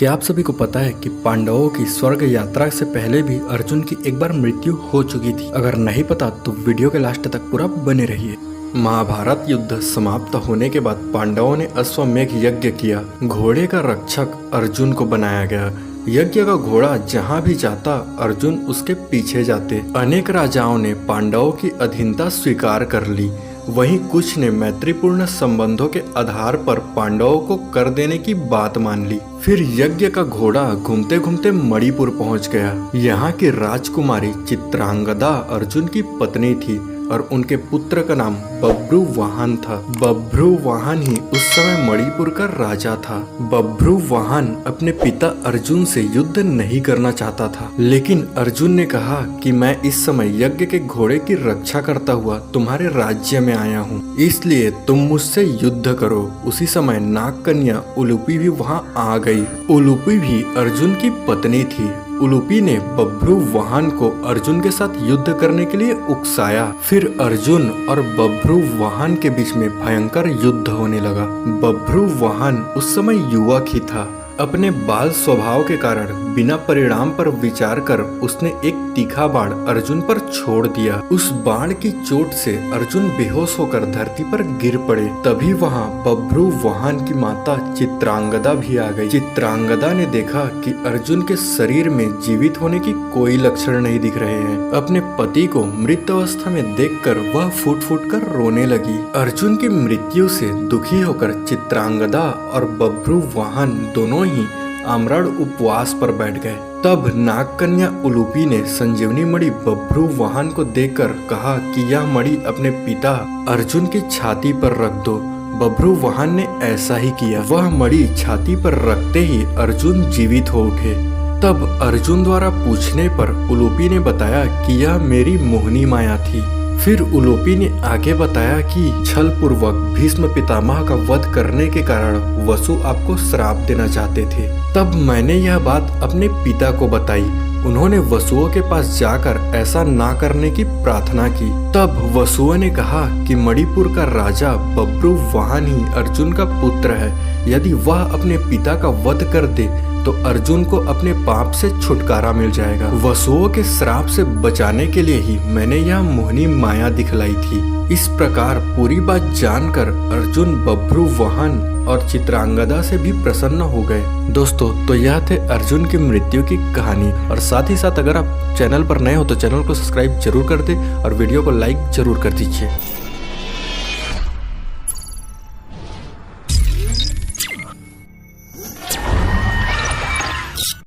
क्या आप सभी को पता है कि पांडवों की स्वर्ग यात्रा से पहले भी अर्जुन की एक बार मृत्यु हो चुकी थी। अगर नहीं पता तो वीडियो के लास्ट तक पूरा बने रहिए। महाभारत युद्ध समाप्त होने के बाद पांडवों ने अश्वमेध यज्ञ किया। घोड़े का रक्षक अर्जुन को बनाया गया। यज्ञ का घोड़ा जहाँ भी जाता अर्जुन उसके पीछे जाते। अनेक राजाओं ने पांडवों की अधीनता स्वीकार कर ली। वहीं कुछ ने मैत्रीपूर्ण संबंधों के आधार पर पांडवों को कर देने की बात मान ली। फिर यज्ञ का घोड़ा घूमते घूमते मणिपुर पहुंच गया। यहाँ की राजकुमारी चित्रांगदा अर्जुन की पत्नी थी और उनके पुत्र का नाम बभ्रुवाहन था। बभ्रुवाहन ही उस समय मणिपुर का राजा था। बभ्रुवाहन अपने पिता अर्जुन से युद्ध नहीं करना चाहता था, लेकिन अर्जुन ने कहा कि मैं इस समय यज्ञ के घोड़े की रक्षा करता हुआ तुम्हारे राज्य में आया हूँ, इसलिए तुम मुझसे युद्ध करो। उसी समय नाग कन्या उलूपी भी वहाँ आ गई। उलूपी भी अर्जुन की पत्नी थी। उलूपी ने बभ्रुवाहन को अर्जुन के साथ युद्ध करने के लिए उकसाया। फिर अर्जुन और बभ्रुवाहन के बीच में भयंकर युद्ध होने लगा। बभ्रुवाहन उस समय युवक ही था। अपने बाल स्वभाव के कारण बिना परिणाम पर विचार कर उसने एक तीखा बाण अर्जुन पर छोड़ दिया। उस बाण की चोट से अर्जुन बेहोश होकर धरती पर गिर पड़े। तभी वहाँ बभ्रुवाहन की माता चित्रांगदा भी आ गई। चित्रांगदा ने देखा कि अर्जुन के शरीर में जीवित होने की कोई लक्षण नहीं दिख रहे हैं। अपने पति को मृत अवस्था में देखकर वह फूट फूट कर रोने लगी। अर्जुन की मृत्यु से दुखी होकर चित्रांगदा और बभ्रुवाहन दोनों ही आमरण उपवास पर बैठ गए। तब नाग कन्या उलूपी ने संजीवनी मणि बभ्रुवाहन को देकर कहा कि यह मणि अपने पिता अर्जुन की छाती पर रख दो। बभ्रुवाहन ने ऐसा ही किया। वह मणि छाती पर रखते ही अर्जुन जीवित हो उठे। तब अर्जुन द्वारा पूछने पर उलूपी ने बताया कि यह मेरी मोहिनी माया थी। फिर उलूपी ने आगे बताया कि छल पूर्वक भीष्म पितामह का वध करने के कारण वसु आपको श्राप देना चाहते थे। तब मैंने यह बात अपने पिता को बताई। उन्होंने वसुओं के पास जाकर ऐसा ना करने की प्रार्थना की। तब वसुओं ने कहा कि मणिपुर का राजा बभ्रुवाहन ही अर्जुन का पुत्र है। यदि वह अपने पिता का वध कर दे तो अर्जुन को अपने पाप से छुटकारा मिल जाएगा। वसुओं के श्राप से बचाने के लिए ही मैंने यह मोहिनी माया दिखलाई थी। इस प्रकार पूरी बात जानकर अर्जुन बभ्रुवाहन और चित्रांगदा से भी प्रसन्न हो गए। दोस्तों, तो यह थे अर्जुन की मृत्यु की कहानी। और साथ ही साथ अगर आप चैनल पर नए हो तो चैनल को सब्सक्राइब जरूर कर दे और वीडियो को लाइक जरूर कर दीजिए।